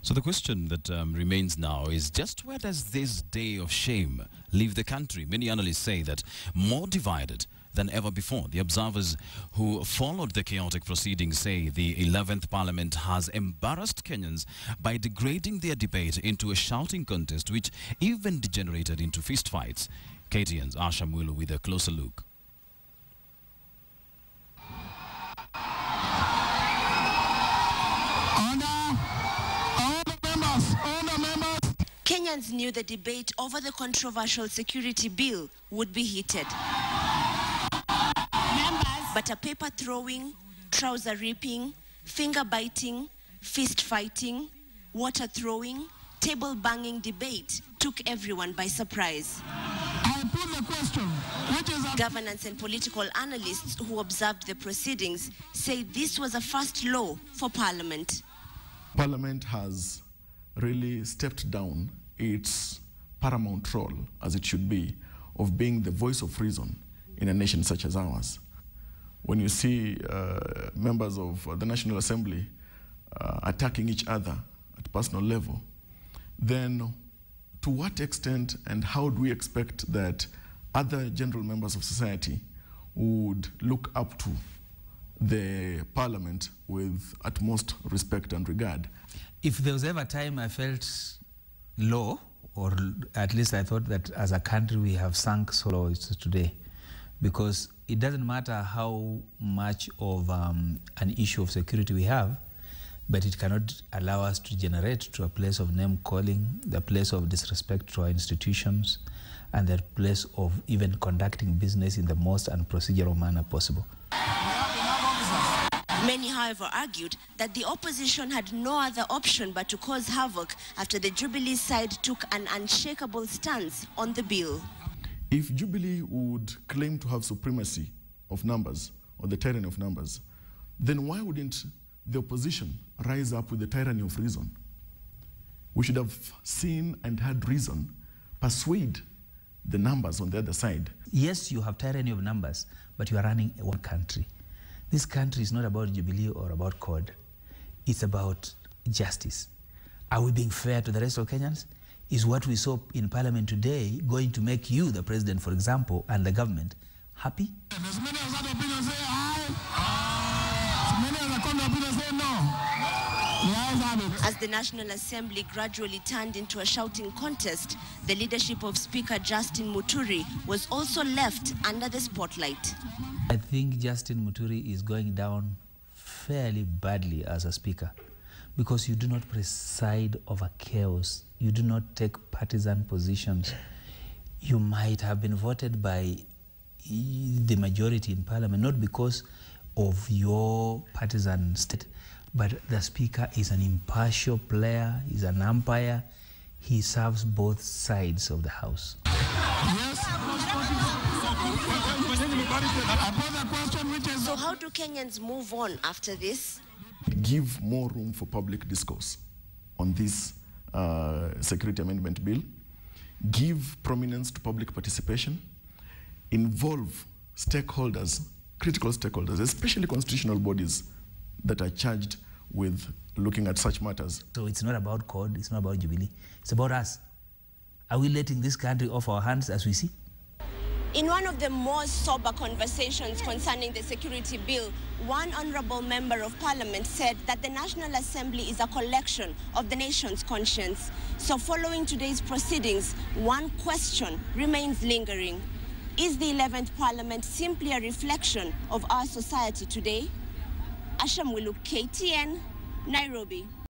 So the question that remains now is just where does this day of shame leave the country? Many analysts say that more divided than ever before. The observers who followed the chaotic proceedings say the 11th Parliament has embarrassed Kenyans by degrading their debate into a shouting contest which even degenerated into fistfights. Kenyans Asha Mwilu with a closer look. Kenyans knew the debate over the controversial security bill would be heated. But a paper throwing, trouser ripping, finger biting, fist fighting, water throwing, table banging debate took everyone by surprise. I put the question, which is Governance and political analysts who observed the proceedings say this was a first low for Parliament. Parliament has really stepped down its paramount role, as it should be, of being the voice of reason in a nation such as ours. When you see members of the National Assembly attacking each other at personal level, then to what extent and how do we expect that other general members of society would look up to the Parliament with utmost respect and regard? If there was ever a time I felt low, or at least I thought that as a country we have sunk so low, it's today. Because it doesn't matter how much of an issue of security we have, but it cannot allow us to generate to a place of name calling, the place of disrespect to our institutions, and the place of even conducting business in the most unprocedural manner possible. Many, however, argued that the opposition had no other option but to cause havoc after the Jubilee side took an unshakable stance on the bill. If Jubilee would claim to have supremacy of numbers, or the tyranny of numbers, then why wouldn't the opposition rise up with the tyranny of reason? We should have seen and had reason persuade the numbers on the other side. Yes, you have tyranny of numbers, but you are running one country. This country is not about Jubilee or about code. It's about justice. Are we being fair to the rest of Kenyans? Is what we saw in Parliament today going to make you, the president, for example, and the government, happy? as many as other opinions say aye, as many as the counter opinions say no. The ayes have it. As the National Assembly gradually turned into a shouting contest, the leadership of Speaker Justin Muturi was also left under the spotlight. I think Justin Muturi is going down fairly badly as a speaker, because you do not preside over chaos. You do not take partisan positions. You might have been voted by the majority in Parliament, not because of your partisan state, but the speaker is an impartial player, he's an umpire. He serves both sides of the House. Yes. I pose a question which is... So how do Kenyans move on after this? Give more room for public discourse on this security amendment bill. Give prominence to public participation. Involve stakeholders, critical stakeholders, especially constitutional bodies that are charged with looking at such matters. So it's not about code, it's not about Jubilee, it's about us. Are we letting this country off our hands as we see? In one of the most sober conversations concerning the security bill, one honorable member of Parliament said that the National Assembly is a collection of the nation's conscience. So following today's proceedings, one question remains lingering. Is the 11th Parliament simply a reflection of our society today? Asha Mwilu, KTN, Nairobi.